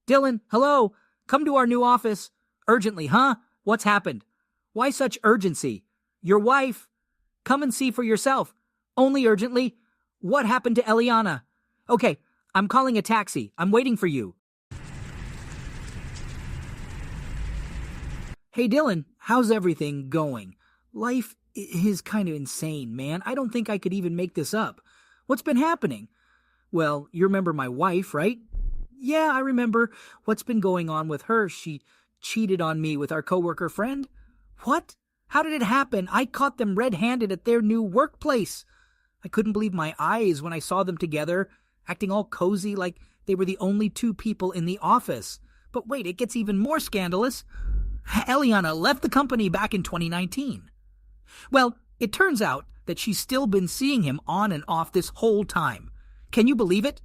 Dylan, hello? Come to our new office. Urgently, huh? What's happened? Why such urgency? Your wife? Come and see for yourself. Only urgently? What happened to Eliana? Okay, I'm calling a taxi. I'm waiting for you. Hey Dylan, how's everything going? Life is kind of insane, man. I don't think I could even make this up. What's been happening? Well, you remember my wife, right? Yeah, I remember. What's been going on with her? She cheated on me with our coworker friend? What? How did it happen? I caught them red-handed at their new workplace. I couldn't believe my eyes when I saw them together, acting all cozy like they were the only two people in the office. But wait, it gets even more scandalous. Eliana left the company back in 2019. Well, it turns out that she's still been seeing him on and off this whole time. Can you believe it?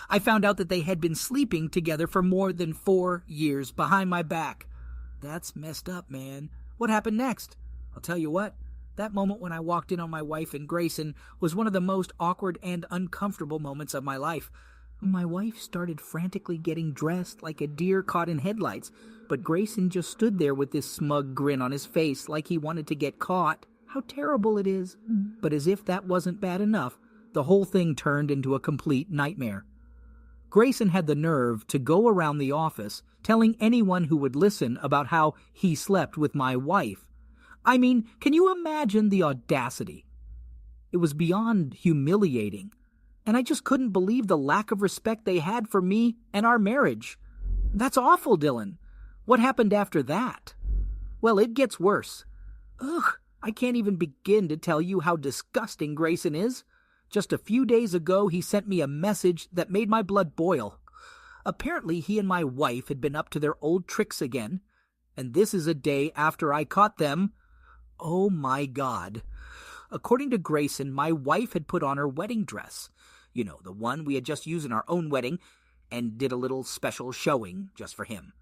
I found out that they had been sleeping together for more than 4 years behind my back. That's messed up, man. What happened next? I'll tell you what, that moment when I walked in on my wife and Grayson was one of the most awkward and uncomfortable moments of my life. My wife started frantically getting dressed like a deer caught in headlights, but Grayson just stood there with this smug grin on his face like he wanted to get caught. How terrible it is. But as if that wasn't bad enough, the whole thing turned into a complete nightmare. Grayson had the nerve to go around the office telling anyone who would listen about how he slept with my wife. I mean, can you imagine the audacity? It was beyond humiliating, and I just couldn't believe the lack of respect they had for me and our marriage. That's awful, Dylan. What happened after that? Well, it gets worse. Ugh, I can't even begin to tell you how disgusting Grayson is. Just a few days ago, he sent me a message that made my blood boil. Apparently, he and my wife had been up to their old tricks again, and this is a day after I caught them. Oh my God. According to Grayson, my wife had put on her wedding dress. You know, the one we had just used in our own wedding, and did a little special showing just for him.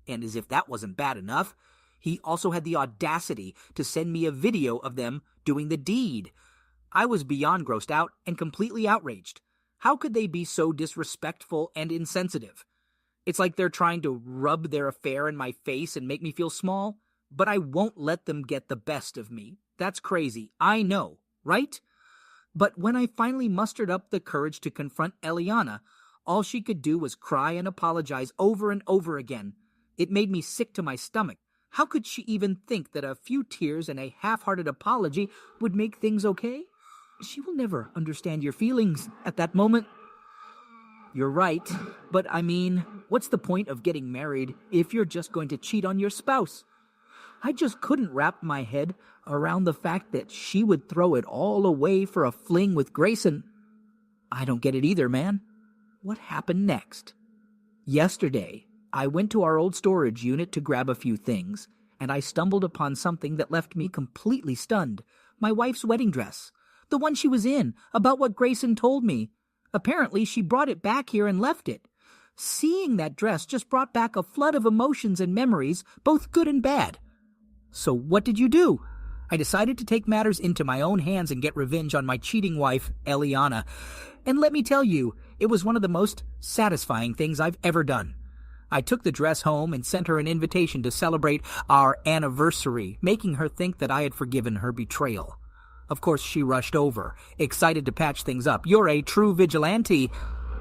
And as if that wasn't bad enough, he also had the audacity to send me a video of them doing the deed. I was beyond grossed out and completely outraged. How could they be so disrespectful and insensitive? It's like they're trying to rub their affair in my face and make me feel small, but I won't let them get the best of me. That's crazy, I know, right? But when I finally mustered up the courage to confront Eliana, all she could do was cry and apologize over and over again. It made me sick to my stomach. How could she even think that a few tears and a half-hearted apology would make things okay? She will never understand your feelings at that moment. You're right, but I mean, what's the point of getting married if you're just going to cheat on your spouse? I just couldn't wrap my head around the fact that she would throw it all away for a fling with Grayson. I don't get it either, man. What happened next? Yesterday, I went to our old storage unit to grab a few things, and I stumbled upon something that left me completely stunned. My wife's wedding dress. The one she was in, about what Grayson told me. Apparently, she brought it back here and left it. Seeing that dress just brought back a flood of emotions and memories, both good and bad. So what did you do? I decided to take matters into my own hands and get revenge on my cheating wife, Eliana. And let me tell you, it was one of the most satisfying things I've ever done. I took the dress home and sent her an invitation to celebrate our anniversary, making her think that I had forgiven her betrayal. Of course, she rushed over, excited to patch things up. You're a true vigilante.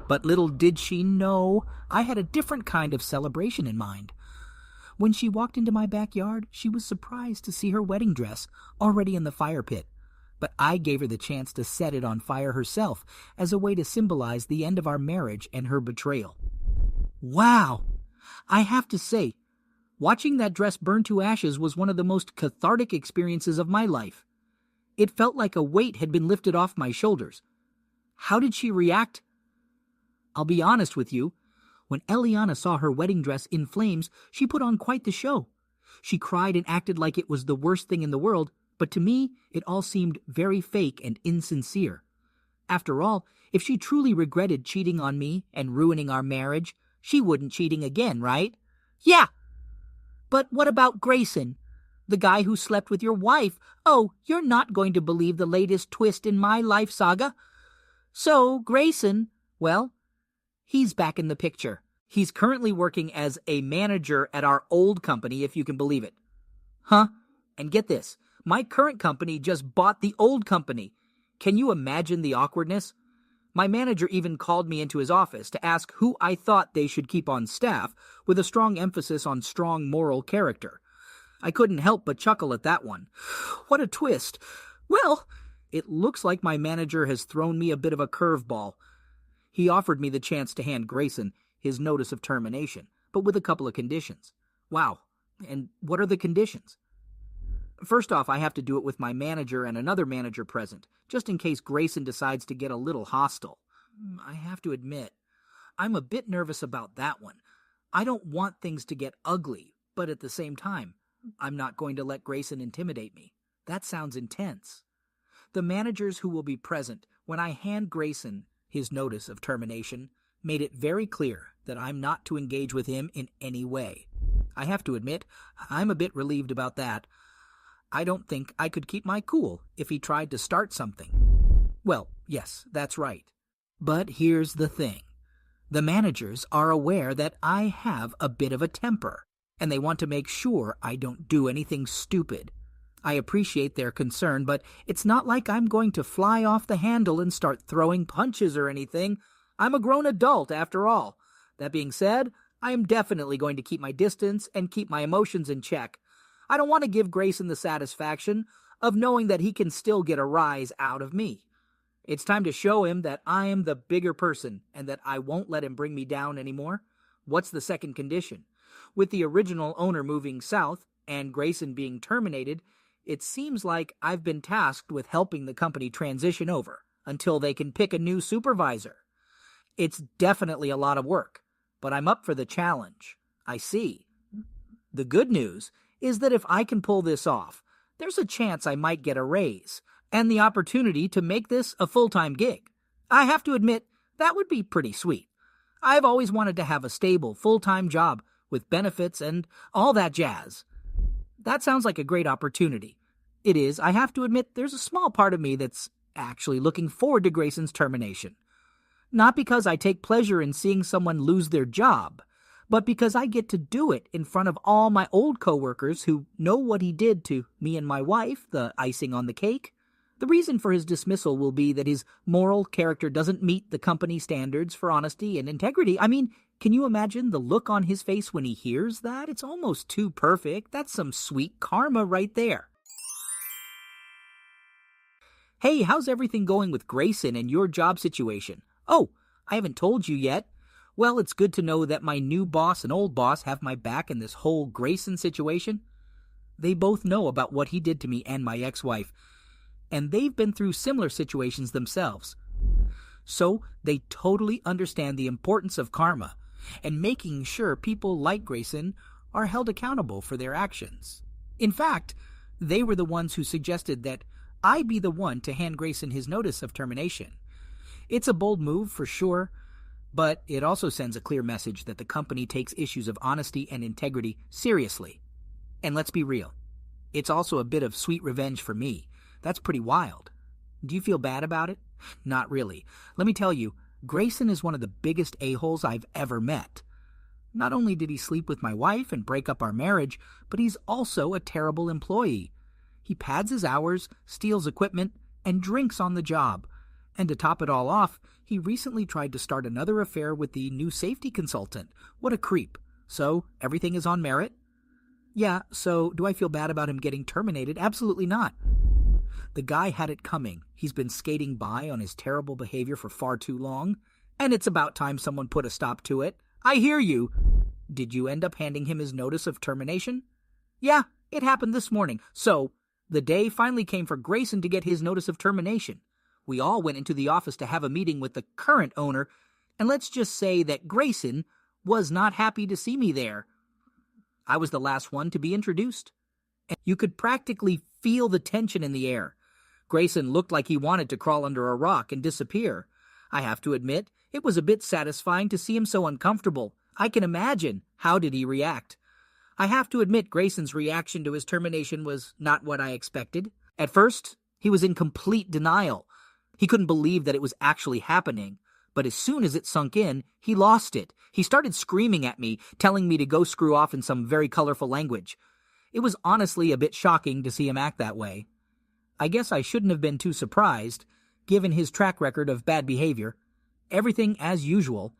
But little did she know, I had a different kind of celebration in mind. When she walked into my backyard, she was surprised to see her wedding dress already in the fire pit. But I gave her the chance to set it on fire herself as a way to symbolize the end of our marriage and her betrayal. Wow! I have to say, watching that dress burn to ashes was one of the most cathartic experiences of my life. It felt like a weight had been lifted off my shoulders. How did she react? I'll be honest with you. When Eliana saw her wedding dress in flames, she put on quite the show. She cried and acted like it was the worst thing in the world, but to me, it all seemed very fake and insincere. After all, if she truly regretted cheating on me and ruining our marriage, she wouldn't cheating again, right? Yeah. But what about Grayson? The guy who slept with your wife? Oh, you're not going to believe the latest twist in my life saga. So, Grayson, well, he's back in the picture. He's currently working as a manager at our old company, if you can believe it. Huh? And get this, my current company just bought the old company. Can you imagine the awkwardness? My manager even called me into his office to ask who I thought they should keep on staff, with a strong emphasis on strong moral character. I couldn't help but chuckle at that one. What a twist. Well, it looks like my manager has thrown me a bit of a curveball. He offered me the chance to hand Grayson his notice of termination, but with a couple of conditions. Wow, and what are the conditions? First off, I have to do it with my manager and another manager present, just in case Grayson decides to get a little hostile. I have to admit, I'm a bit nervous about that one. I don't want things to get ugly, but at the same time, I'm not going to let Grayson intimidate me. That sounds intense. The managers who will be present when I hand Grayson his notice of termination made it very clear that I'm not to engage with him in any way. I have to admit, I'm a bit relieved about that. I don't think I could keep my cool if he tried to start something. Well, yes, that's right. But here's the thing. The managers are aware that I have a bit of a temper, and they want to make sure I don't do anything stupid. I appreciate their concern, but it's not like I'm going to fly off the handle and start throwing punches or anything. I'm a grown adult, after all. That being said, I am definitely going to keep my distance and keep my emotions in check. I don't want to give Grayson the satisfaction of knowing that he can still get a rise out of me. It's time to show him that I am the bigger person and that I won't let him bring me down anymore. What's the second condition? With the original owner moving south and Grayson being terminated, it seems like I've been tasked with helping the company transition over until they can pick a new supervisor. It's definitely a lot of work, but I'm up for the challenge. I see. The good news is that if I can pull this off, there's a chance I might get a raise and the opportunity to make this a full-time gig. I have to admit, that would be pretty sweet. I've always wanted to have a stable, full-time job with benefits and all that jazz. That sounds like a great opportunity. It is. I have to admit, there's a small part of me that's actually looking forward to Grayson's termination. Not because I take pleasure in seeing someone lose their job, but because I get to do it in front of all my old coworkers who know what he did to me and my wife, the icing on the cake. The reason for his dismissal will be that his moral character doesn't meet the company standards for honesty and integrity. I mean, can you imagine the look on his face when he hears that? It's almost too perfect. That's some sweet karma right there. Hey, how's everything going with Grayson and your job situation? Oh, I haven't told you yet. Well, it's good to know that my new boss and old boss have my back in this whole Grayson situation. They both know about what he did to me and my ex-wife, and they've been through similar situations themselves. So they totally understand the importance of karma and making sure people like Grayson are held accountable for their actions. In fact, they were the ones who suggested that I be the one to hand Grayson his notice of termination. It's a bold move for sure, but it also sends a clear message that the company takes issues of honesty and integrity seriously. And let's be real, it's also a bit of sweet revenge for me. That's pretty wild. Do you feel bad about it? Not really. Let me tell you, Grayson is one of the biggest a-holes I've ever met. Not only did he sleep with my wife and break up our marriage, but he's also a terrible employee. He pads his hours, steals equipment, and drinks on the job. And to top it all off, he recently tried to start another affair with the new safety consultant. What a creep. So, everything is on merit? Yeah, so do I feel bad about him getting terminated? Absolutely not. The guy had it coming. He's been skating by on his terrible behavior for far too long, and it's about time someone put a stop to it. I hear you. Did you end up handing him his notice of termination? Yeah, it happened this morning. So, the day finally came for Grayson to get his notice of termination. We all went into the office to have a meeting with the current owner, and let's just say that Grayson was not happy to see me there. I was the last one to be introduced, and you could practically feel the tension in the air. Grayson looked like he wanted to crawl under a rock and disappear. I have to admit, it was a bit satisfying to see him so uncomfortable. I can imagine. How did he react? I have to admit Grayson's reaction to his termination was not what I expected. At first, he was in complete denial. He couldn't believe that it was actually happening. But as soon as it sunk in, he lost it. He started screaming at me, telling me to go screw off in some very colorful language. It was honestly a bit shocking to see him act that way. I guess I shouldn't have been too surprised, given his track record of bad behavior. Everything as usual.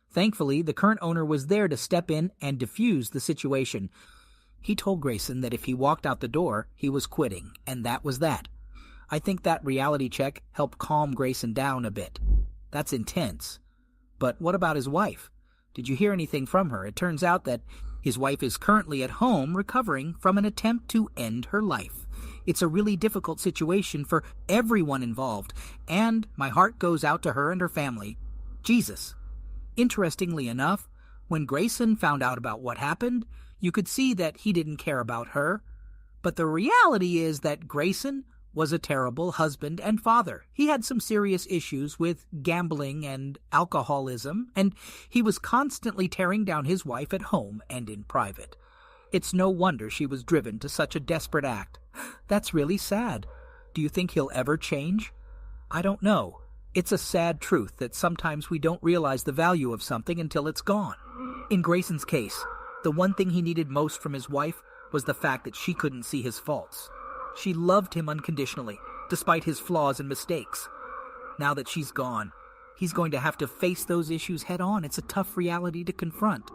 Thankfully, the current owner was there to step in and defuse the situation. He told Grayson that if he walked out the door, he was quitting, and that was that. I think that reality check helped calm Grayson down a bit. That's intense. But what about his wife? Did you hear anything from her? It turns out that his wife is currently at home recovering from an attempt to end her life. It's a really difficult situation for everyone involved, and my heart goes out to her and her family. Jesus. Interestingly enough, when Grayson found out about what happened, you could see that he didn't care about her. But the reality is that Grayson was a terrible husband and father. He had some serious issues with gambling and alcoholism, and he was constantly tearing down his wife at home and in private. It's no wonder she was driven to such a desperate act. That's really sad. Do you think he'll ever change? I don't know. It's a sad truth that sometimes we don't realize the value of something until it's gone. In Grayson's case, the one thing he needed most from his wife was the fact that she couldn't see his faults. She loved him unconditionally, despite his flaws and mistakes. Now that she's gone, he's going to have to face those issues head on. It's a tough reality to confront.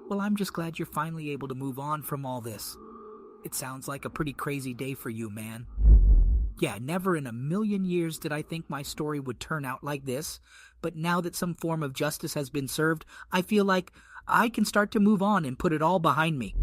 Well, I'm just glad you're finally able to move on from all this. It sounds like a pretty crazy day for you, man. Yeah, never in a million years did I think my story would turn out like this, but now that some form of justice has been served, I feel like I can start to move on and put it all behind me.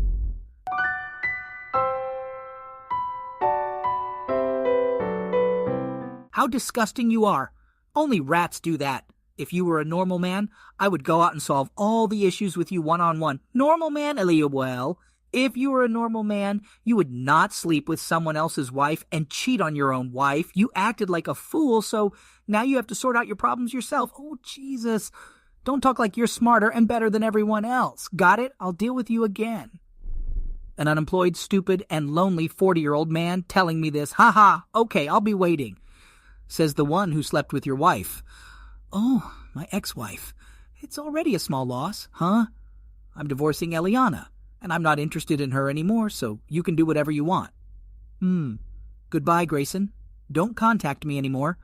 How disgusting you are. Only rats do that. If you were a normal man, I would go out and solve all the issues with you one-on-one. Normal man? Well, if you were a normal man, you would not sleep with someone else's wife and cheat on your own wife. You acted like a fool, so now you have to sort out your problems yourself. Oh, Jesus. Don't talk like you're smarter and better than everyone else. Got it? I'll deal with you again. An unemployed, stupid, and lonely 40-year-old man telling me this. Ha ha. Okay, I'll be waiting. Says the one who slept with your wife. Oh, my ex-wife. It's already a small loss, huh? I'm divorcing Eliana, and I'm not interested in her anymore, so you can do whatever you want. Goodbye, Grayson. Don't contact me anymore.